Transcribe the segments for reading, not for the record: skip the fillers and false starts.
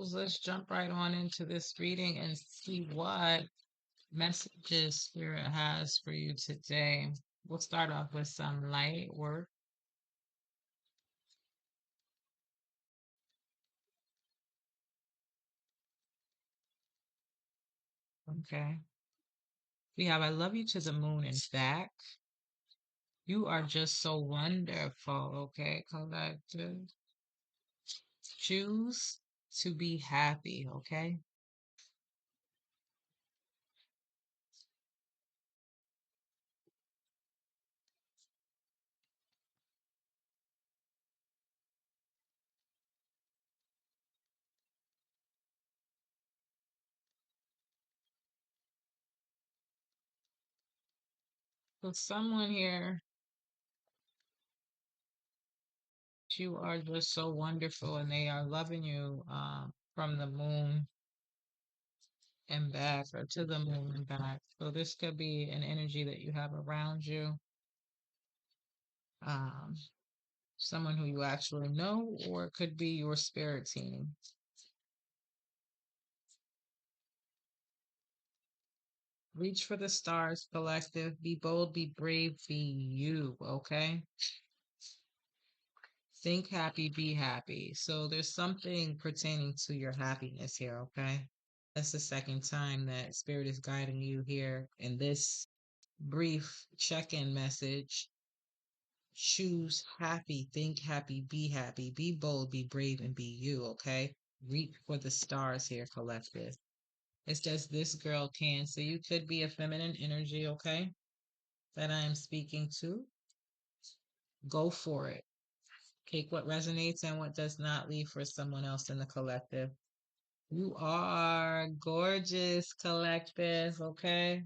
angels, let's jump right on into this reading and see what messages Spirit has for you today. We'll start off with some light work. Okay. We have I love you to the moon and back. You are just so wonderful. Okay, collective. Choose to be happy. Okay. So someone here, you are just so wonderful and they are loving you from the moon and back or to the moon and back. So this could be an energy that you have around you, um, someone who you actually know, or it could be your spirit team. Reach for the stars, collective. Be bold, be brave, be you, okay? Think happy, be happy. So there's something pertaining to your happiness here, okay? That's the second time that Spirit is guiding you here in this brief check in message. Choose happy, think happy, be bold, be brave, and be you, okay? Reach for the stars here, collective. It says this girl can. So you could be a feminine energy, okay? That I am speaking to. Go for it. Take what resonates and what does not, leave for someone else in the collective. You are gorgeous, collective, okay?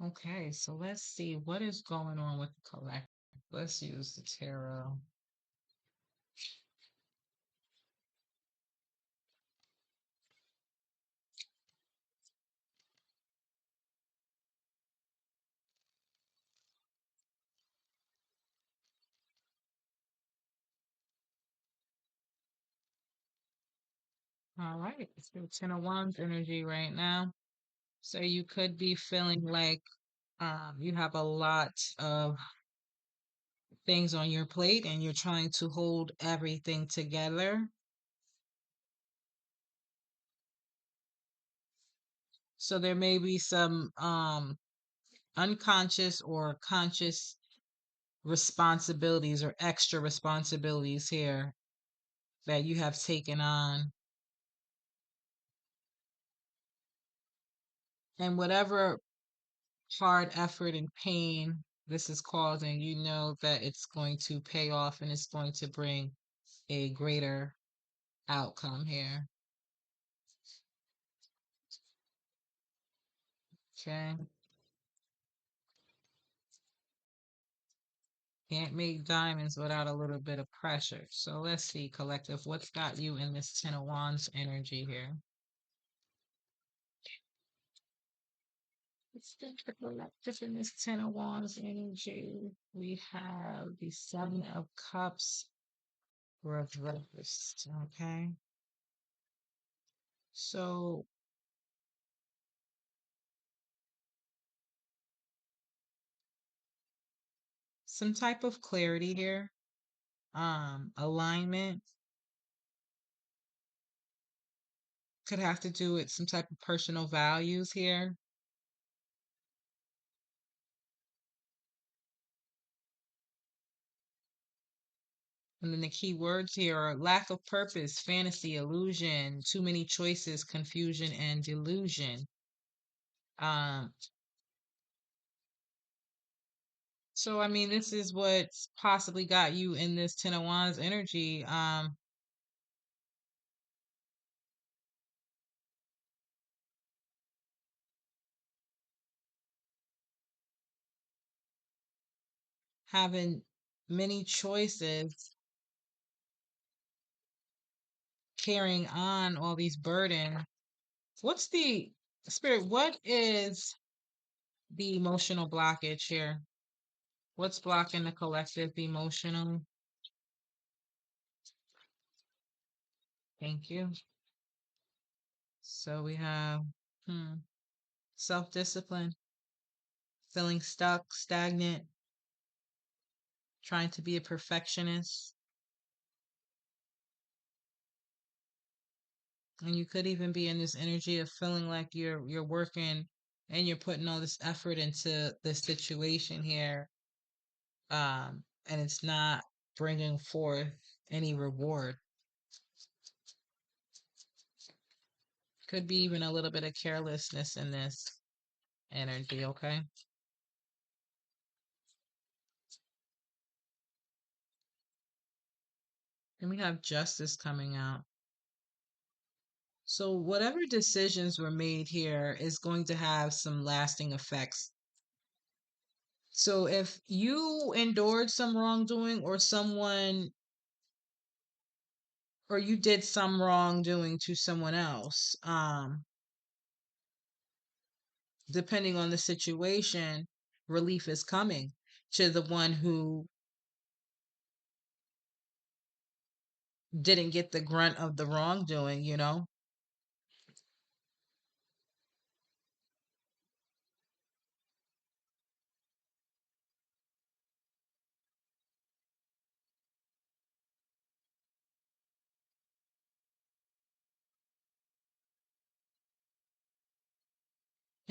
Okay, so let's see what is going on with the collective. Let's use the tarot. All right, it's the Ten of Wands energy right now. So you could be feeling like you have a lot of things on your plate and you're trying to hold everything together. So there may be some unconscious or conscious responsibilities or extra responsibilities here that you have taken on. And whatever hard effort and pain this is causing, you know that it's going to pay off and it's going to bring a greater outcome here. Okay. Can't make diamonds without a little bit of pressure. So let's see, collective, what's got you in this Ten of Wands energy here? Let's get the collective in this Ten of Wands energy. We have the Seven of Cups reversed. Okay. So some type of clarity here, alignment, could have to do with some type of personal values here. And then the key words here are lack of purpose, fantasy, illusion, too many choices, confusion, and delusion. Um, so I mean, this is what's possibly got you in this Ten of Wands energy. Having many choices, carrying on all these burdens. What's the spirit? What is the emotional blockage here? What's blocking the collective emotional? Thank you. So we have hmm, self-discipline, feeling stuck, stagnant, trying to be a perfectionist. And you could even be in this energy of feeling like you're working and you're putting all this effort into the situation here, and it's not bringing forth any reward. Could be even a little bit of carelessness in this energy, okay? And we have justice coming out. So whatever decisions were made here is going to have some lasting effects. So if you endured some wrongdoing or someone or you did some wrongdoing to someone else, depending on the situation, relief is coming to the one who didn't get the grunt of the wrongdoing, you know?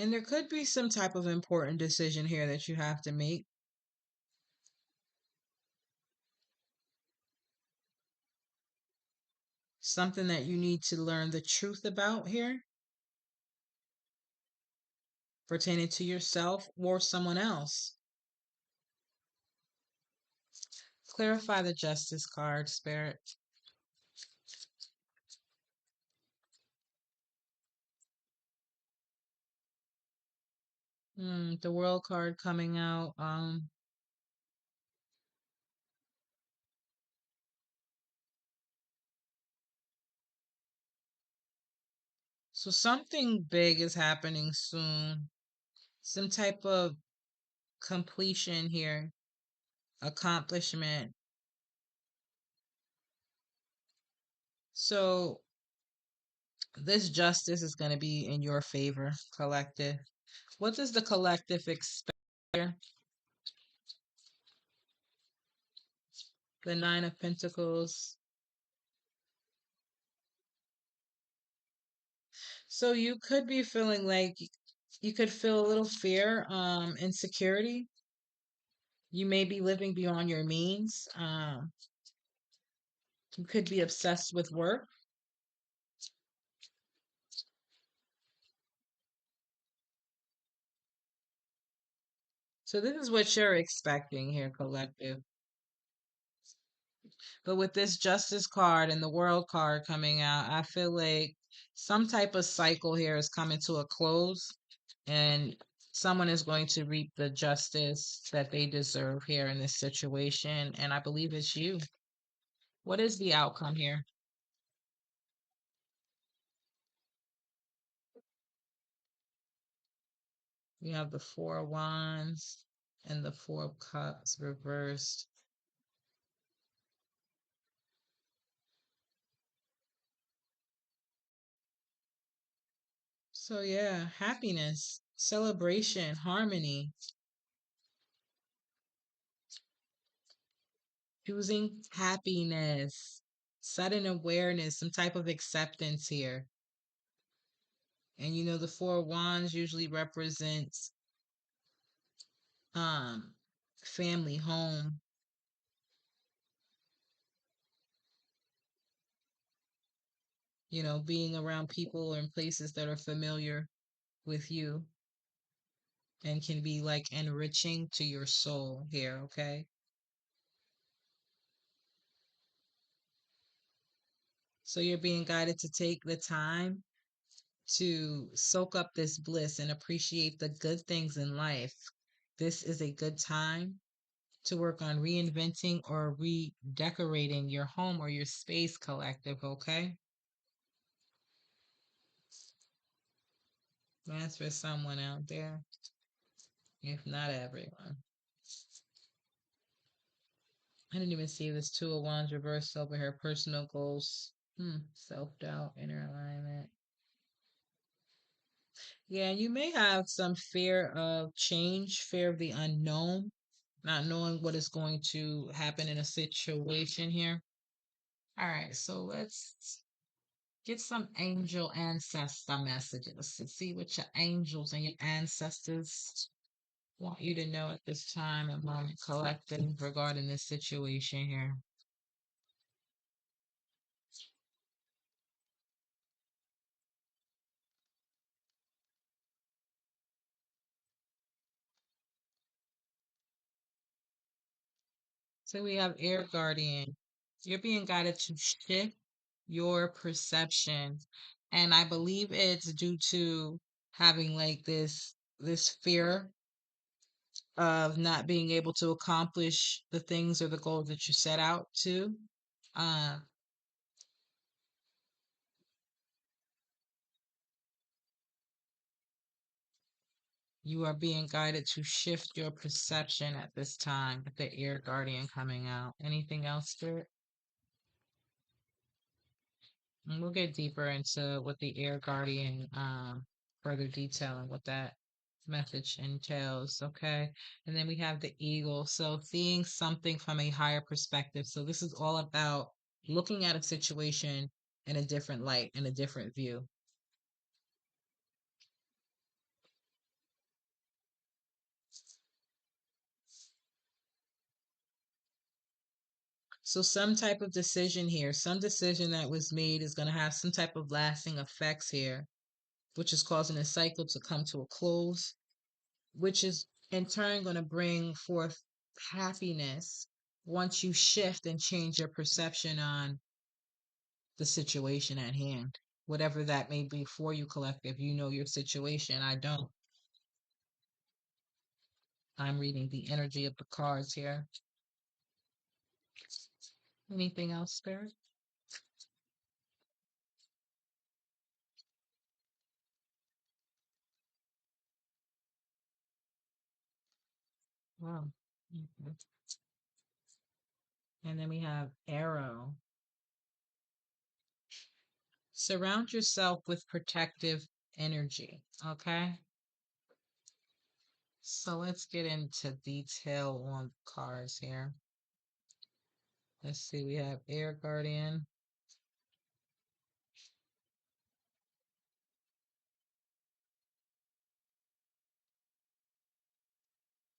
And there could be some type of important decision here that you have to make. Something that you need to learn the truth about here, pertaining to yourself or someone else. Clarify the justice card, Spirit. The world card coming out. So something big is happening soon. Some type of completion here, accomplishment. So this justice is going to be in your favor, collective. What does the collective expect here? The Nine of Pentacles. So you could be feeling like you could feel a little fear, insecurity. You may be living beyond your means. You could be obsessed with work. So this is what you're expecting here, collective. But with this justice card and the world card coming out, I feel like some type of cycle here is coming to a close and someone is going to reap the justice that they deserve here in this situation. And I believe it's you. What is the outcome here? We have the Four of Wands and the Four of Cups reversed. So yeah, happiness, celebration, harmony, choosing happiness, sudden awareness, some type of acceptance here. And you know, the Four of Wands usually represents um family, home, you know, being around people and places that are familiar with you and can be like enriching to your soul here, okay? So you're being guided to take the time to soak up this bliss and appreciate the good things in life. This is a good time to work on reinventing or redecorating your home or your space, collective, okay? That's for someone out there, if not everyone. I didn't even see this Two of Wands reversed over here, personal goals. Self-doubt, inner alignment. Yeah, you may have some fear of change, fear of the unknown, not knowing what is going to happen in a situation here. All right, so let's get some angel ancestor messages to see what your angels and your ancestors want you to know at this time and moment collective regarding this situation here. So we have air guardian. You're being guided to shift your perception. And I believe it's due to having like this fear of not being able to accomplish the things or the goals that you set out to. Uh, you are being guided to shift your perception at this time with the air guardian coming out. Anything else, Spirit? And we'll get deeper into what the air guardian, further detail and what that message entails. Okay. And then we have the eagle. So seeing something from a higher perspective. So this is all about looking at a situation in a different light, in a different view. So some type of decision here, some decision that was made is going to have some type of lasting effects here, which is causing a cycle to come to a close, which is in turn going to bring forth happiness once you shift and change your perception on the situation at hand, whatever that may be for you, collective. You know your situation. I don't. I'm reading the energy of the cards here. Anything else, Spirit? Wow. Mhm. And then we have arrow. Surround yourself with protective energy. Okay. So let's get into detail on the cards here. Let's see. We have air guardian.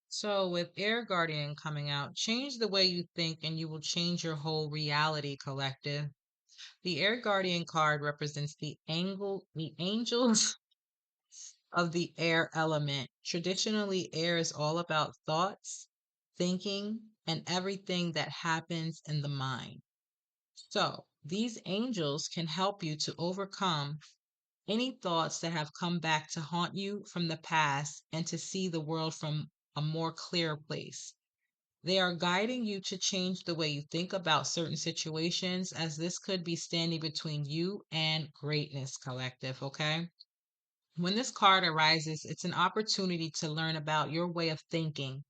So with air guardian coming out, change the way you think and you will change your whole reality, collective. The air guardian card represents the angels of the air element. Traditionally, air is all about thoughts, thinking, and everything that happens in the mind. So, these angels can help you to overcome any thoughts that have come back to haunt you from the past and to see the world from a more clear place. They are guiding you to change the way you think about certain situations, as this could be standing between you and greatness, collective. Okay. When this card arises, it's an opportunity to learn about your way of thinking.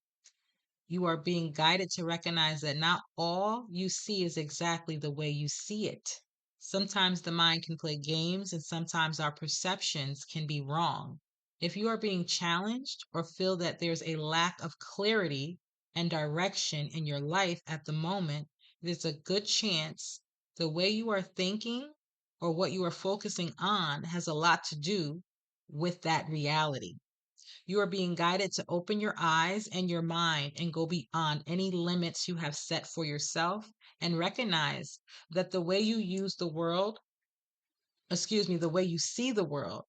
You are being guided to recognize that not all you see is exactly the way you see it. Sometimes the mind can play games, and sometimes our perceptions can be wrong. If you are being challenged or feel that there's a lack of clarity and direction in your life at the moment, there's a good chance the way you are thinking or what you are focusing on has a lot to do with that reality. You are being guided to open your eyes and your mind and go beyond any limits you have set for yourself and recognize that the way you use the world, excuse me, the way you see the world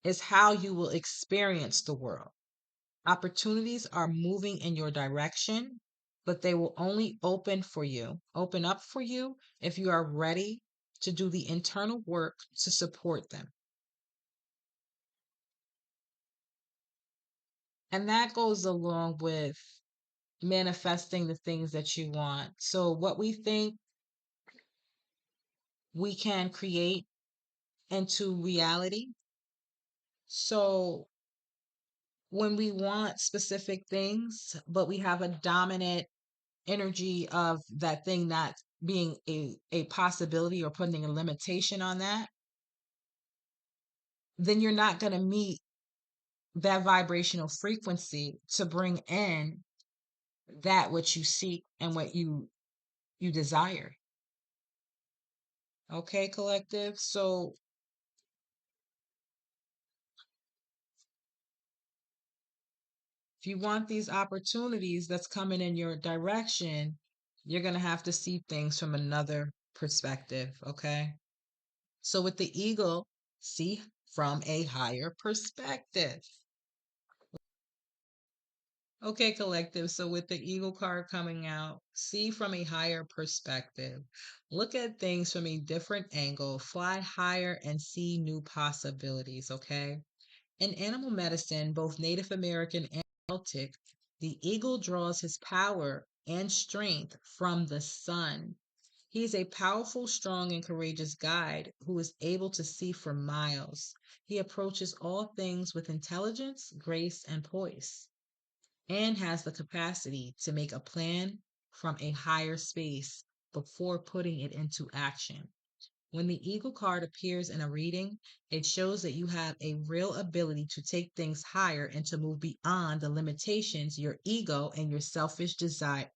is how you will experience the world. Opportunities are moving in your direction, but they will only open up for you if you are ready to do the internal work to support them. And that goes along with manifesting the things that you want. So, what we think we can create into reality. So, when we want specific things, but we have a dominant energy of that thing not being a possibility or putting a limitation on that, then you're not going to meet that vibrational frequency to bring in that which you seek and what you desire. Okay, collective. So if you want these opportunities that's coming in your direction, you're going to have to see things from another perspective. Okay. So with the eagle, see from a higher perspective. Okay, collective. So with the eagle card coming out, see from a higher perspective. Look at things from a different angle, fly higher and see new possibilities. Okay. In animal medicine, both Native American and Celtic, the eagle draws his power and strength from the sun. He is a powerful, strong, and courageous guide who is able to see for miles. He approaches all things with intelligence, grace, and poise, and has the capacity to make a plan from a higher space before putting it into action. When the Eagle card appears in a reading, it shows that you have a real ability to take things higher and to move beyond the limitations your ego and your selfish desire.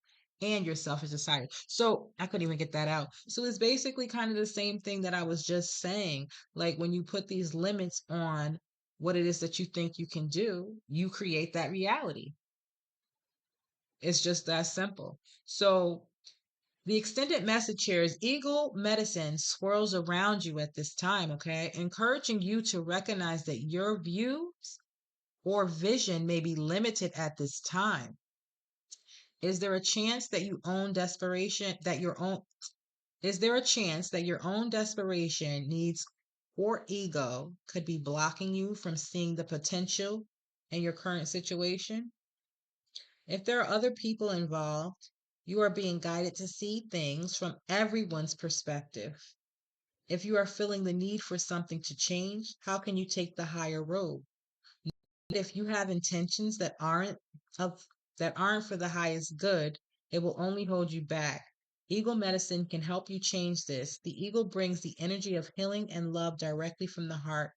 So I couldn't even get that out. So it's basically kind of the same thing that I was just saying. Like when you put these limits on what it is that you think you can do, you create that reality. It's just that simple. So the extended message here is Eagle Medicine swirls around you at this time, okay? Encouraging you to recognize that your views or vision may be limited at this time. Is there a chance that you own desperation, that your own, is there a chance that your own desperation, needs, or ego could be blocking you from seeing the potential in your current situation? If there are other people involved, you are being guided to see things from everyone's perspective. If you are feeling the need for something to change, how can you take the higher road? If you have intentions of that aren't for the highest good, it will only hold you back. Eagle medicine can help you change this. The eagle brings the energy of healing and love directly from the heart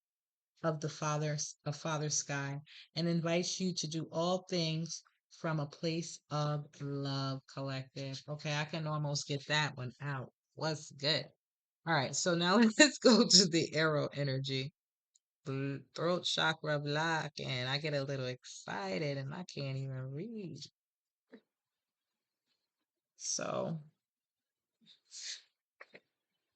of the Father Sky, and invites you to do all things from a place of love, collective. Okay, I can almost get that one out. What's good? All right, so now let's go to the arrow energy. Throat chakra block, and I get a little excited and I can't even read. So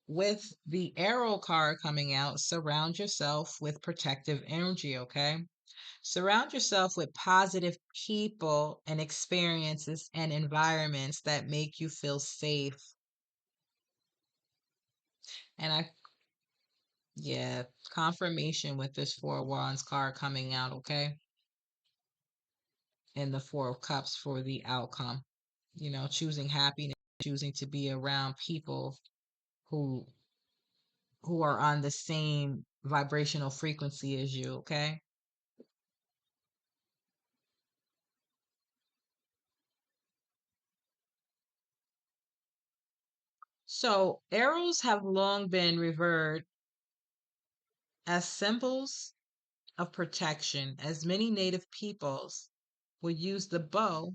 with the arrow card coming out, surround yourself with protective energy, okay? Surround yourself with positive people and experiences and environments that make you feel safe. And yeah, confirmation with this Four of Wands card coming out, okay? And the Four of Cups for the outcome. You know, choosing happiness, choosing to be around people who are on the same vibrational frequency as you, okay? So, arrows have long been revered as symbols of protection, as many native peoples would use the bow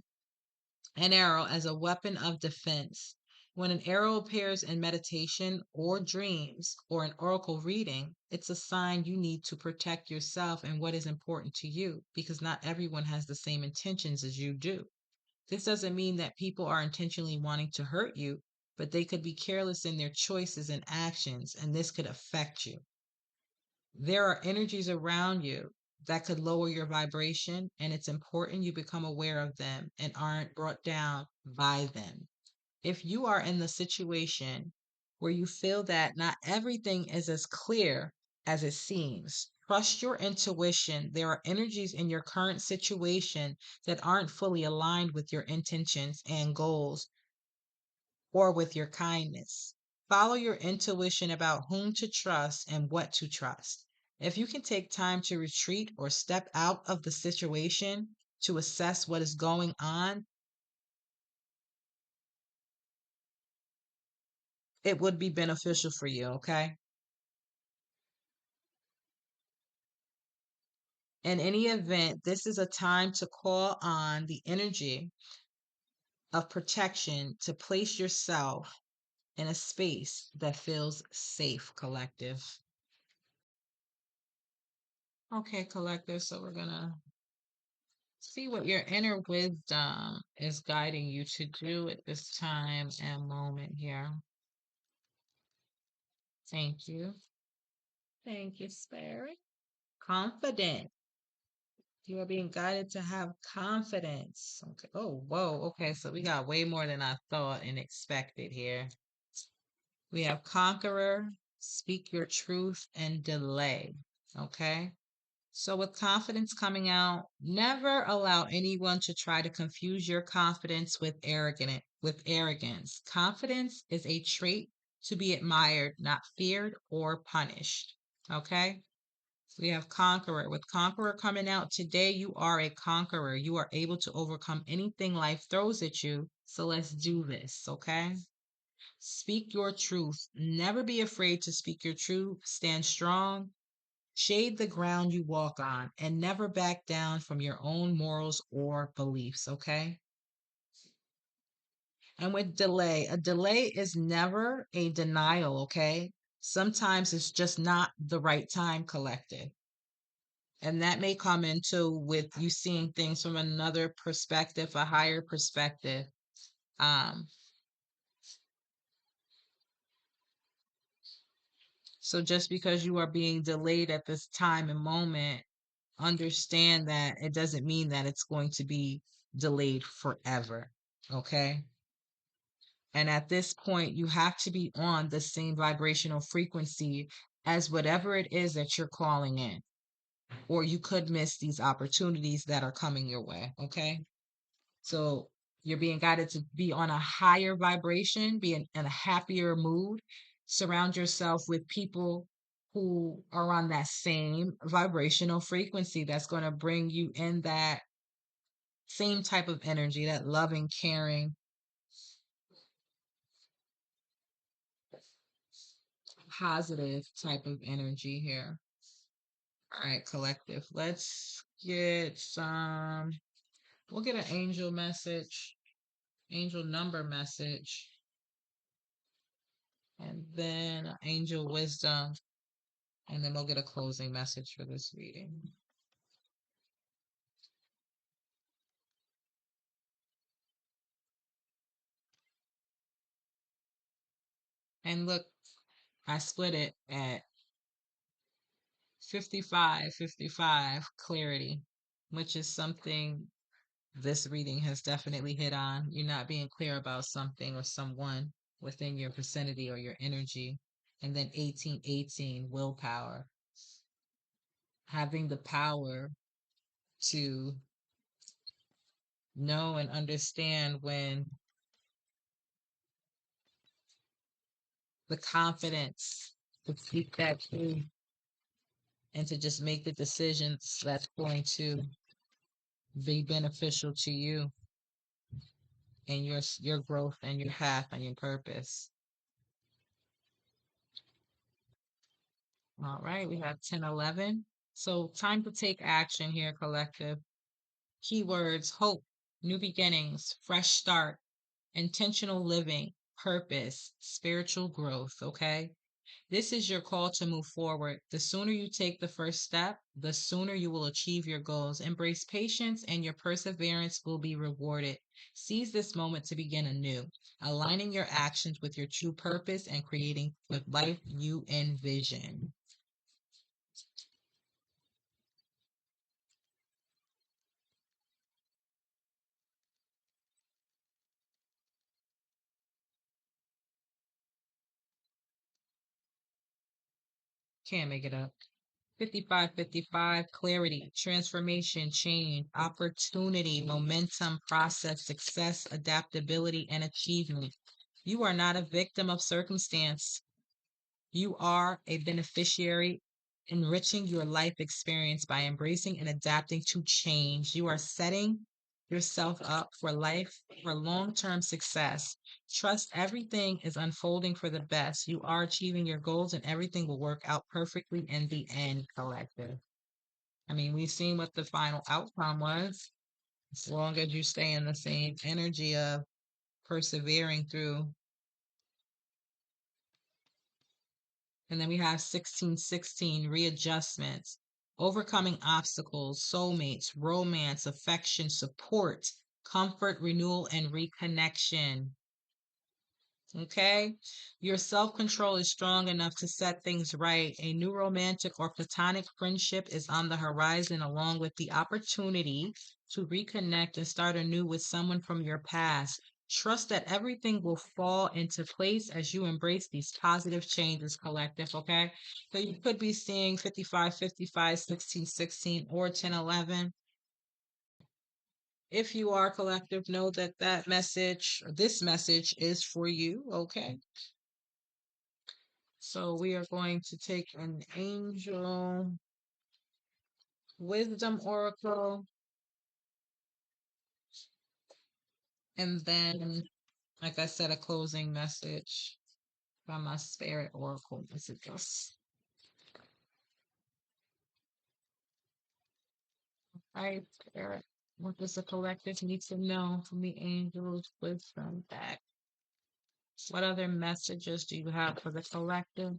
and arrow as a weapon of defense. When an arrow appears in meditation or dreams or an oracle reading, it's a sign you need to protect yourself and what is important to you because not everyone has the same intentions as you do. This doesn't mean that people are intentionally wanting to hurt you, but they could be careless in their choices and actions, and this could affect you. There are energies around you that could lower your vibration, and it's important you become aware of them and aren't brought down by them. If you are in the situation where you feel that not everything is as clear as it seems, trust your intuition. There are energies in your current situation that aren't fully aligned with your intentions and goals or with your kindness. Follow your intuition about whom to trust and what to trust. If you can take time to retreat or step out of the situation to assess what is going on, it would be beneficial for you, okay? In any event, this is a time to call on the energy of protection to place yourself in a space that feels safe, collective. Okay, collective, so we're gonna see what your inner wisdom is guiding you to do at this time and moment here. Thank you. Thank you, Spirit. Confident. You are being guided to have confidence. Okay. Oh, whoa. Okay. So we got way more than I thought and expected here. We have conqueror, speak your truth, and delay. Okay. So with confidence coming out, never allow anyone to try to confuse your confidence with arrogance. Confidence is a trait to be admired, not feared or punished. Okay? We have conqueror. With conqueror coming out today, you are a conqueror. You are able to overcome anything life throws at you. So let's do this, okay? Speak your truth. Never be afraid to speak your truth. Stand strong. Shade the ground you walk on and never back down from your own morals or beliefs, okay? And with delay, a delay is never a denial, okay? Sometimes it's just not the right time, collective. And that may come into with you seeing things from another perspective, a higher perspective. Um, so just because you are being delayed at this time and moment, understand that it doesn't mean that it's going to be delayed forever. Okay. And at this point, you have to be on the same vibrational frequency as whatever it is that you're calling in, or you could miss these opportunities that are coming your way. Okay. So you're being guided to be on a higher vibration, be in a happier mood. Surround yourself with people who are on that same vibrational frequency that's going to bring you in that same type of energy, that loving, caring, positive type of energy here. All right, collective. Let's get we'll get an angel message, angel number message, and then angel wisdom. And then we'll get a closing message for this reading. And look, I split it at 55, 55 clarity, which is something this reading has definitely hit on. You're not being clear about something or someone within your vicinity or your energy. And then 1818, willpower, having the power to know and understand when the confidence to speak that truth and to just make the decisions that's going to be beneficial to you and your growth and your path and your purpose. All right, we have 1011. So time to take action here, collective. Keywords: hope, new beginnings, fresh start, intentional living, purpose, spiritual growth, okay? This is your call to move forward. The sooner you take the first step, the sooner you will achieve your goals. Embrace patience and your perseverance will be rewarded. Seize this moment to begin anew, aligning your actions with your true purpose and creating the life you envision. Can't make it up. 5555, clarity, transformation, change, opportunity, momentum, process, success, adaptability, and achievement. You are not a victim of circumstance. You are a beneficiary, enriching your life experience by embracing and adapting to change. You are setting yourself up for life, for long-term success. Trust everything is unfolding for the best. You are achieving your goals and everything will work out perfectly in the end, collective. I mean, we've seen what the final outcome was. As long as you stay in the same energy of persevering through. And then we have 1616 readjustments, overcoming obstacles, soulmates, romance, affection, support, comfort, renewal, and reconnection. Okay. Your self control is strong enough to set things right. A new romantic or platonic friendship is on the horizon, along with the opportunity to reconnect and start anew with someone from your past. Trust that everything will fall into place as you embrace these positive changes, collective. Okay. So you could be seeing 55, 55, 16, 16, or 10, 11. If you are collective, know that that message, or this message, is for you. Okay. So we are going to take an angel wisdom oracle and then, like I said, a closing message from my spirit oracle messages. All right, spirit. What does the collective need to know from the angels wisdom back? What other messages do you have for the collective?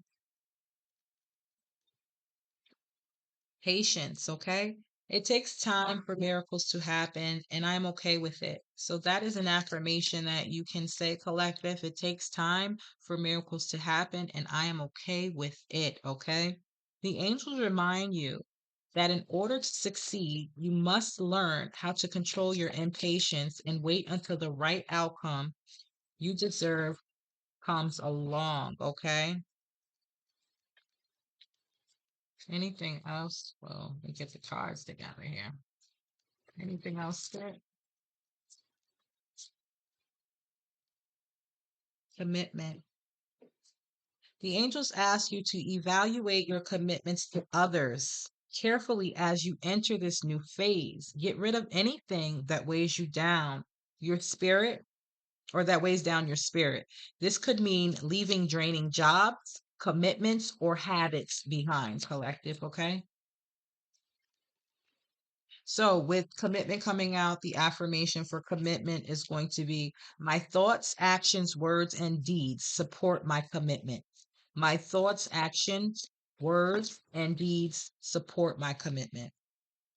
Patience, okay? It takes time for miracles to happen, and I'm okay with it. So, that is an affirmation that you can say, collective. It takes time for miracles to happen, and I am okay with it, okay? The angels remind you that in order to succeed, you must learn how to control your impatience and wait until the right outcome you deserve comes along, okay? Anything else? Well, let me get the cards together here. Anything else, Spirit? Commitment. The angels ask you to evaluate your commitments to others carefully as you enter this new phase. Get rid of anything that weighs you down, your spirit, or that weighs down your spirit. This could mean leaving draining jobs, commitments, or habits behind, collective, okay? So, with commitment coming out, the affirmation for commitment is going to be my thoughts, actions, words, and deeds support my commitment. My thoughts, actions, words, and deeds support my commitment.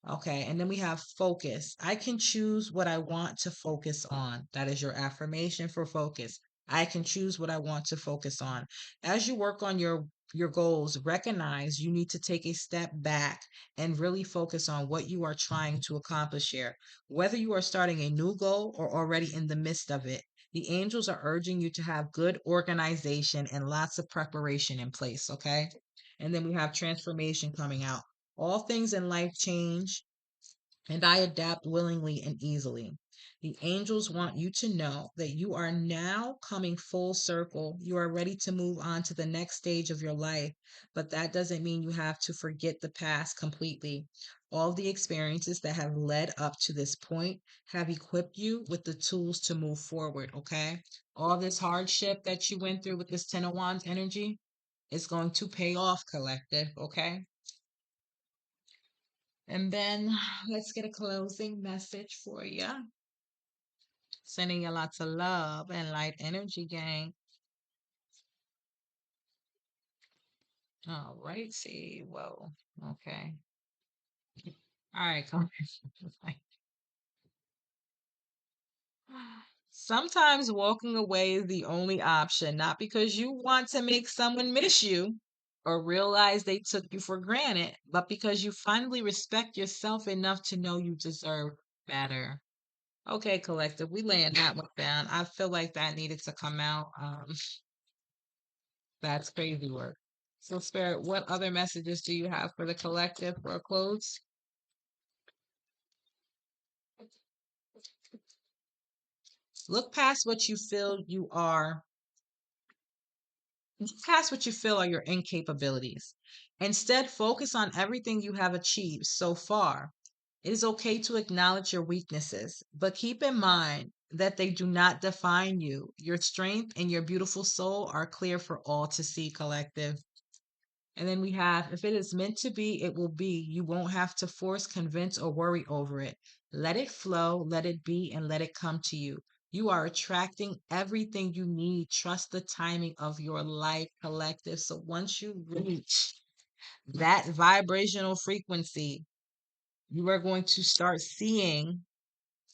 Okay, and then we have focus. I can choose what I want to focus on. That is your affirmation for focus. I can choose what I want to focus on. As you work on your goals, recognize you need to take a step back and really focus on what you are trying to accomplish here. Whether you are starting a new goal or already in the midst of it, the angels are urging you to have good organization and lots of preparation in place, okay? And then we have transformation coming out. All things in life change, and I adapt willingly and easily. The angels want you to know that you are now coming full circle. You are ready to move on to the next stage of your life, but that doesn't mean you have to forget the past completely. All the experiences that have led up to this point have equipped you with the tools to move forward, okay? All this hardship that you went through with this Ten of Wands energy is going to pay off, collective, okay? And then let's get a closing message for you. Sending you lots of love and light energy, gang. All right, see. Whoa. Okay. All right, come on. Sometimes walking away is the only option, not because you want to make someone miss you or realize they took you for granted, but because you finally respect yourself enough to know you deserve better. Okay, collective, we laying that one down. I feel like that needed to come out. That's crazy work. So, Spirit, what other messages do you have for the collective for a close? Look past what you feel you are, look past what you feel are your incapabilities. Instead, focus on everything you have achieved so far. It is okay to acknowledge your weaknesses, but keep in mind that they do not define you. Your strength and your beautiful soul are clear for all to see, collective. And then we have, if it is meant to be, it will be. You won't have to force, convince, or worry over it. Let it flow, let it be, and let it come to you. You are attracting everything you need. Trust the timing of your life, collective. So once you reach that vibrational frequency, you are going to start seeing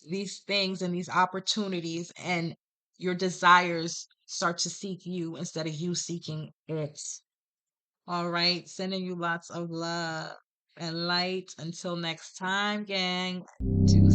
these things and these opportunities, and your desires start to seek you instead of you seeking it. All right, sending you lots of love and light. Until next time, gang. Do